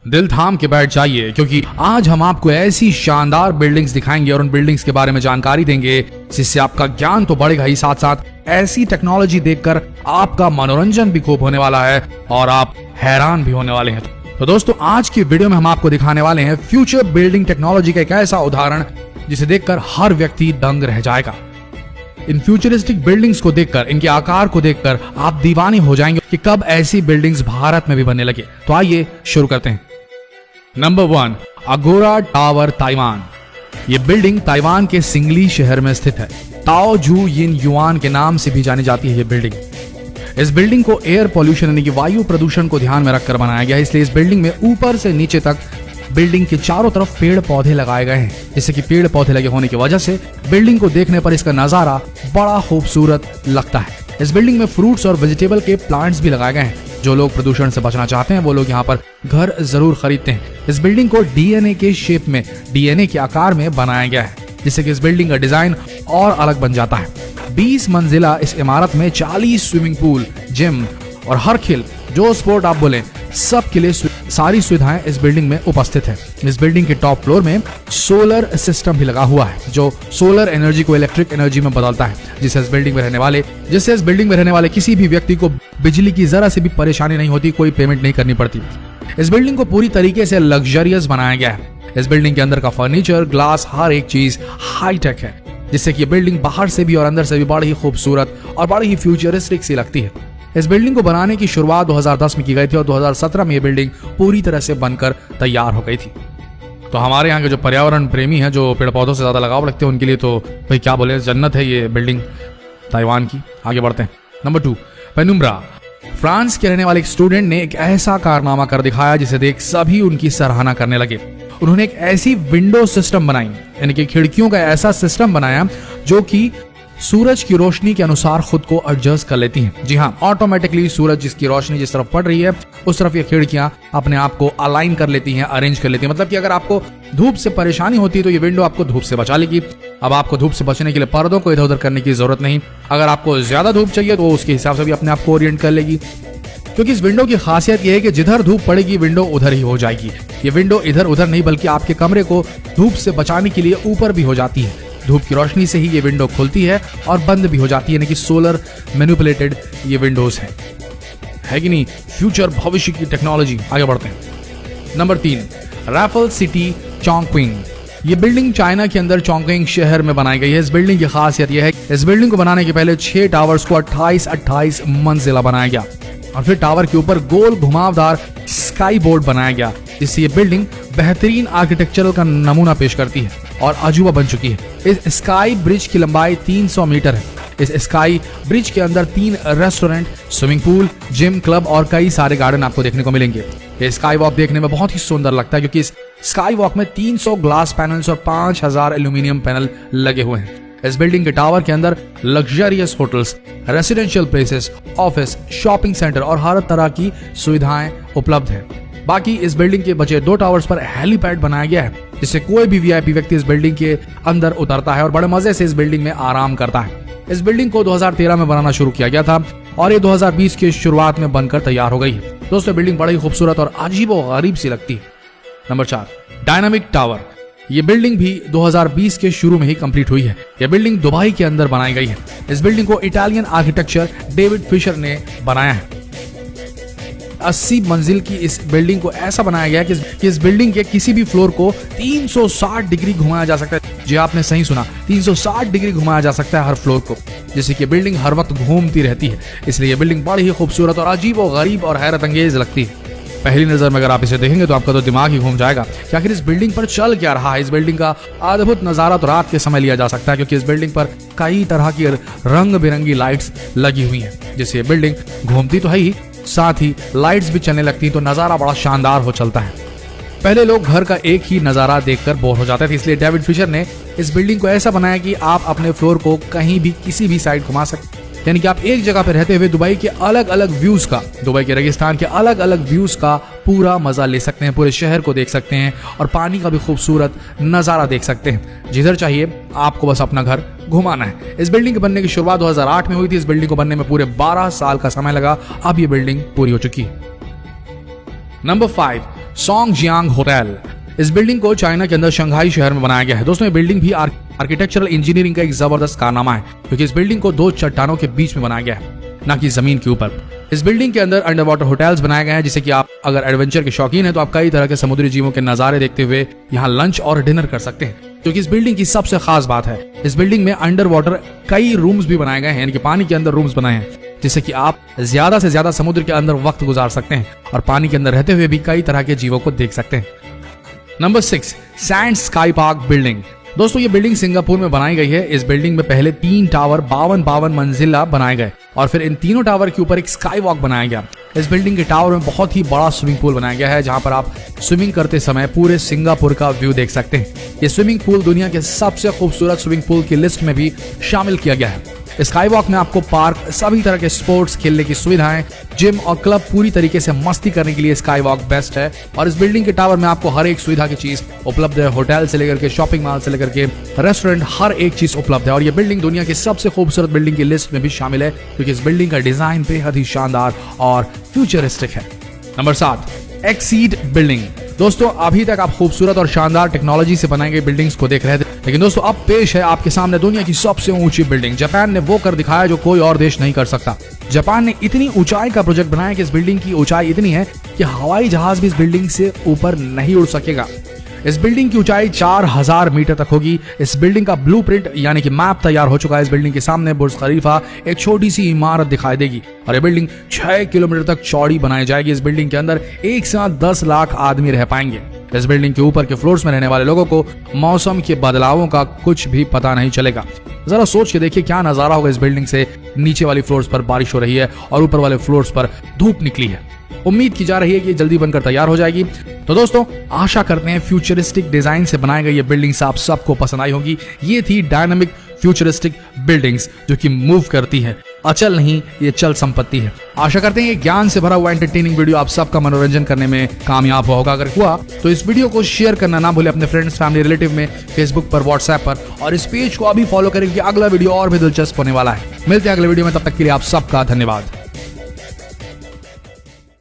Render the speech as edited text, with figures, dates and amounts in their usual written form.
दिल थाम के बैठ जाइए, क्योंकि आज हम आपको ऐसी शानदार बिल्डिंग्स दिखाएंगे और उन बिल्डिंग्स के बारे में जानकारी देंगे जिससे आपका ज्ञान तो बढ़ेगा ही, साथ साथ ऐसी टेक्नोलॉजी देखकर आपका मनोरंजन भी खूब होने वाला है और आप हैरान भी होने वाले हैं। तो दोस्तों, आज की वीडियो में हम आपको दिखाने वाले हैं फ्यूचर बिल्डिंग टेक्नोलॉजी का एक ऐसा उदाहरण जिसे देखकर हर व्यक्ति दंग रह जाएगा। इन फ्यूचरिस्टिक बिल्डिंग्स को देखकर, इनके आकार को देखकर आप दीवाने हो जाएंगे कि कब ऐसी बिल्डिंग्स भारत में भी बनने लगे। तो आइए शुरू करते हैं। नंबर 1, अगोरा टावर, ताइवान। ये बिल्डिंग ताइवान के सिंगली शहर में स्थित है। ताओ जू यिन युआन के नाम से भी जानी जाती है ये बिल्डिंग। इस बिल्डिंग को एयर पॉल्यूशन यानी कि वायु प्रदूषण को ध्यान में रखकर बनाया गया है, इसलिए इस बिल्डिंग में ऊपर से नीचे तक बिल्डिंग के चारों तरफ पेड़ पौधे लगाए गए हैं, जिससे कि पेड़ पौधे लगे होने की वजह से बिल्डिंग को देखने पर इसका नजारा बड़ा खूबसूरत लगता है। इस बिल्डिंग में फ्रूट्स और वेजिटेबल के प्लांट्स भी लगाए गए हैं। जो लोग प्रदूषण से बचना चाहते हैं वो लोग यहाँ पर घर जरूर खरीदते हैं। इस बिल्डिंग को डीएनए के शेप में, डीएनए के आकार में बनाया गया है, जिससे कि इस बिल्डिंग का डिजाइन और अलग बन जाता है। 20 मंजिला इस इमारत में 40 स्विमिंग पूल, जिम और हर खेल जो स्पोर्ट आप बोले सब के लिए सारी सुविधाएं इस बिल्डिंग में उपस्थित है। इस बिल्डिंग के टॉप फ्लोर में सोलर सिस्टम भी लगा हुआ है, जो सोलर एनर्जी को इलेक्ट्रिक एनर्जी में बदलता है, जिससे इस बिल्डिंग में रहने वाले किसी भी व्यक्ति को बिजली की जरा से भी परेशानी नहीं होती, कोई पेमेंट नहीं करनी पड़ती। इस बिल्डिंग को पूरी तरीके से लग्जरियस बनाया गया है। इस बिल्डिंग के अंदर का फर्नीचर, ग्लास, हर एक चीज हाईटेक है, जिससे कि बिल्डिंग बाहर से भी और अंदर से भी बड़ी ही खूबसूरत और बड़ी ही फ्यूचरिस्टिक सी लगती है। इस बिल्डिंग को बनाने की शुरुआत 2010 में की गई थी और 2017 में यह बिल्डिंग पूरी तरह से बनकर तैयार हो गई थी। तो हमारे यहाँ के जो पर्यावरण प्रेमी हैं, जो पेड़ पौधों से ज्यादा लगाव रखते हैं, उनके लिए तो भाई क्या बोले, जन्नत है ये बिल्डिंग ताइवान की। आगे बढ़ते हैं। Number 2, penumbra. फ्रांस के रहने वाले एक स्टूडेंट ने एक ऐसा कारनामा कर दिखाया जिसे देख सभी उनकी सराहना करने लगे। उन्होंने एक ऐसी विंडो सिस्टम बनाई, यानी कि खिड़कियों का ऐसा सिस्टम बनाया जो कि सूरज की रोशनी के अनुसार खुद को एडजस्ट कर लेती हैं। जी हाँ, ऑटोमेटिकली सूरज जिसकी रोशनी जिस तरफ पड़ रही है उस तरफ ये खिड़कियां अपने आप को अलाइन कर लेती हैं, अरेंज कर लेती हैं। मतलब कि अगर आपको धूप से परेशानी होती है तो ये विंडो आपको धूप से बचा लेगी। अब आपको धूप से बचने के लिए पर्दों को इधर उधर करने की जरूरत नहीं। अगर आपको ज्यादा धूप चाहिए तो उसके हिसाब से भी अपने आप को ओरिएंट कर लेगी, क्योंकि इस विंडो की खासियत यह है कि जिधर धूप पड़ेगी विंडो उधर ही हो जाएगी। ये विंडो इधर उधर नहीं बल्कि आपके कमरे को धूप से बचाने के लिए ऊपर भी हो जाती है। धूप की रोशनी से ही ये विंडो खुलती है और बंद भी हो जाती है, यानी कि सोलर मैनिपुलेटेड ये विंडोज है कि नहीं। फ्यूचर, भविष्य की टेक्नोलॉजी। आगे बढ़ते हैं। Number 3, Raffles City, Chongqing. ये बिल्डिंग चाइना के अंदर चोंगक्विंग शहर में बनाई गई है। इस बिल्डिंग की खासियत यह है कि इस बिल्डिंग को बनाने के पहले 6 टावर्स को 28 मंजिला बनाया गया और फिर टावर के ऊपर गोल घुमावदार स्काई बोर्ड बनाया गया, जिससे ये बिल्डिंग बेहतरीन आर्किटेक्चरल का नमूना पेश करती है और अजूबा बन चुकी है। इस स्काई ब्रिज की लंबाई 300 मीटर है। इस स्काई ब्रिज के अंदर 3 restaurant, swimming pool, gym, club और कई सारे गार्डन आपको देखने को मिलेंगे। ये स्काई वॉक देखने में बहुत ही सुंदर लगता है, क्योंकि इस स्काई वॉक में 300 ग्लास पैनल्स और 5000 एल्यूमिनियम पैनल लगे हुए हैं। इस बिल्डिंग के टावर के अंदर luxurious hotels, residential places, office, shopping centre और हर तरह की सुविधाएं उपलब्ध है। बाकी इस बिल्डिंग के बचे 2 टावर्स पर हेलीपैड बनाया गया है, जिससे कोई भी वीआईपी व्यक्ति इस बिल्डिंग के अंदर उतरता है और बड़े मजे से इस बिल्डिंग में आराम करता है। इस बिल्डिंग को 2013 में बनाना शुरू किया गया था और ये 2020 की शुरुआत में बनकर तैयार हो गई है। दोस्तों, बिल्डिंग बड़ी खूबसूरत और अजीबोगरीब सी लगती है। Number 4, dynamic tower. ये बिल्डिंग भी 2020 के शुरू में ही कंप्लीट हुई है। यह बिल्डिंग दुबई के अंदर बनाई गई है। इस बिल्डिंग को इटालियन आर्किटेक्चर डेविड फिशर ने बनाया है। 80 मंजिल की इस बिल्डिंग को ऐसा बनाया गया कि इस बिल्डिंग के किसी भी फ्लोर को 360 डिग्री घुमाया जा सकता है। जी आपने सही सुना, 360 डिग्री घुमाया जा सकता है हर फ्लोर को, जिससे कि बिल्डिंग हर वक्त घूमती रहती है। इसलिए यह बिल्डिंग बड़ी ही खूबसूरत और अजीबोगरीब और हैरत अंगेज लगती है। पहली नजर में अगर आप इसे देखेंगे तो आपका तो दिमाग ही घूम जाएगा कि आखिर इस बिल्डिंग पर चल क्या रहा है। इस बिल्डिंग का अद्भुत नजारा तो रात के समय लिया जा सकता है, क्योंकि इस बिल्डिंग पर कई तरह की रंग बिरंगी लाइट्स लगी हुई हैं, जिससे ये बिल्डिंग घूमती तो है ही, साथ ही लाइट्स भी चलने लगती हैं, तो नजारा बड़ा शानदार हो चलता है। पहले लोग घर का एक ही नजारा देखकर बोर हो जाते थे, इसलिए डेविड फिशर ने इस बिल्डिंग को ऐसा बनाया कि आप अपने फ्लोर को कहीं भी किसी भी साइड घुमा सकते, यानी कि आप एक जगह पर रहते हुए दुबई के अलग अलग व्यूज का, दुबई के रेगिस्तान के अलग अलग व्यूज का पूरा मजा ले सकते हैं, पूरे शहर को देख सकते हैं और पानी का भी खूबसूरत नजारा देख सकते हैं। जिधर चाहिए आपको बस अपना घर घुमाना है। इस बिल्डिंग के बनने की शुरुआत 2008 में हुई थी। इस बिल्डिंग को बनने में पूरे 12 साल का समय लगा। अब ये बिल्डिंग पूरी हो चुकी है। Number 5, Songjiang hotel. इस बिल्डिंग को चाइना के अंदर शंघाई शहर में बनाया गया है। दोस्तों ये बिल्डिंग भी आर्किटेक्चरल इंजीनियरिंग का एक जबरदस्त कारनामा है, क्योंकि इस बिल्डिंग को 2 चट्टानों के बीच में बनाया गया है, ना कि जमीन के ऊपर। इस बिल्डिंग के अंदर अंडर वाटर होटल्स बनाए गए हैं, जिससे कि आप अगर एडवेंचर के शौकीन हैं तो आप कई तरह के समुद्री जीवों के नजारे देखते हुए यहाँ लंच और डिनर कर सकते हैं। क्योंकि इस बिल्डिंग की सबसे खास बात है, इस बिल्डिंग में अंडर वाटर कई रूम्स भी बनाए गए हैं, यानी कि पानी के अंदर रूम्स बनाए हैं, जिससे कि आप ज्यादा से ज्यादा समुद्र के अंदर वक्त गुजार सकते हैं और पानी के अंदर रहते हुए भी कई तरह के जीवों को देख सकते हैं। Number 6, sand sky park building. दोस्तों ये बिल्डिंग सिंगापुर में बनाई गई है। इस बिल्डिंग में पहले 3 टावर 52 मंजिला बनाए गए और फिर इन तीनों टावर के ऊपर एक स्काई वॉक बनाया गया। इस बिल्डिंग के टावर में बहुत ही बड़ा स्विमिंग पूल बनाया गया है, जहां पर आप स्विमिंग करते समय पूरे सिंगापुर का व्यू देख सकते हैं। ये स्विमिंग पूल दुनिया के सबसे खूबसूरत स्विमिंग पूल की लिस्ट में भी शामिल किया गया है। स्काई वॉक में आपको पार्क, सभी तरह के स्पोर्ट्स खेलने की सुविधाएं, जिम और क्लब, पूरी तरीके से मस्ती करने के लिए स्काई वॉक बेस्ट है। और इस बिल्डिंग के टावर में आपको हर एक सुविधा की चीज उपलब्ध है। होटल से लेकर के शॉपिंग मॉल से लेकर के रेस्टोरेंट, हर एक चीज उपलब्ध है। और ये बिल्डिंग दुनिया की सबसे खूबसूरत बिल्डिंग की लिस्ट में भी शामिल है, क्योंकि इस बिल्डिंग का डिजाइन बेहद ही शानदार और फ्यूचरिस्टिक है। Number 7, exceed building. दोस्तों अभी तक आप खूबसूरत और शानदार टेक्नोलॉजी से बनाई गई बिल्डिंग्स को देख रहे थे, लेकिन दोस्तों अब पेश है आपके सामने दुनिया की सबसे ऊंची बिल्डिंग। जापान ने वो कर दिखाया जो कोई और देश नहीं कर सकता। जापान ने इतनी ऊंचाई का प्रोजेक्ट बनाया कि इस बिल्डिंग की ऊंचाई इतनी है कि हवाई जहाज भी इस बिल्डिंग से ऊपर नहीं उड़ सकेगा। इस बिल्डिंग की ऊंचाई 4000 मीटर तक होगी। इस बिल्डिंग का ब्लूप्रिंट यानी कि मैप तैयार हो चुका है। इस बिल्डिंग के सामने बुर्ज खलीफा, एक छोटी सी इमारत दिखाई देगी और ये बिल्डिंग 6 किलोमीटर तक चौड़ी बनाई जाएगी। इस बिल्डिंग के अंदर एक साथ 10 लाख आदमी रह पाएंगे। इस बिल्डिंग के ऊपर के फ्लोर्स में रहने वाले लोगों को मौसम के बदलावों का कुछ भी पता नहीं चलेगा। जरा सोच के देखिए क्या नजारा होगा। इस बिल्डिंग से नीचे वाली फ्लोर्स पर बारिश हो रही है और ऊपर वाले फ्लोर्स पर धूप निकली है। उम्मीद की जा रही है कि जल्दी बनकर तैयार हो जाएगी। तो दोस्तों आशा करते हैं फ्यूचरिस्टिक डिजाइन से बनाई गई ये बिल्डिंग्स आप सबको पसंद आई होगी। ये थी डायनामिक फ्यूचरिस्टिक बिल्डिंग्स जो कि मूव करती है, अचल नहीं, ये चल संपत्ति है। आशा करते हैं ये ज्ञान से भरा हुआ एंटरटेनिंग वीडियो आप सबका मनोरंजन करने में कामयाब होगा। अगर हुआ तो इस वीडियो को शेयर करना ना भूले अपने फ्रेंड्स, फैमिली, रिलेटिव में, फेसबुक पर, व्हाट्सएप पर, और इस पेज को अभी फॉलो करें क्योंकि अगला वीडियो और भी दिलचस्प होने वाला है। मिलते हैं अगले वीडियो में, तब तक के लिए आप सबका धन्यवाद।